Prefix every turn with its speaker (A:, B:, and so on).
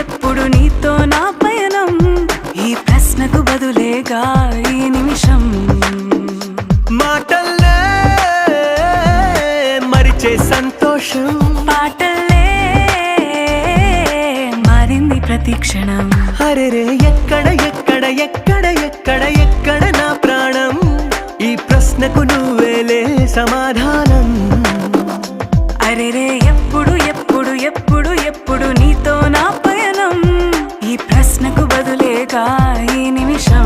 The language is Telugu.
A: ఎప్పుడు నీతో నా పయనం, ఈ ప్రశ్నకు బదులేగా ఈ నిమిషం.
B: మాటల్లే మరిచే సంతోషం,
A: పాటల్లే మారింది ప్రతి క్షణం.
B: అరెరే ఎక్కడ ఎక్కడ ఎక్కడ ఎక్కడ ఎక్కడ నా ప్రాణం, ఈ ప్రశ్నకు నువ్వేలే సమాధానం.
A: అరెరే ఎప్పుడు ఎప్పుడు ఎప్పుడు ఎప్పుడు నీతో నా పయనం, ఈ ప్రశ్నకు బదులేగా ఈ నిమిషం.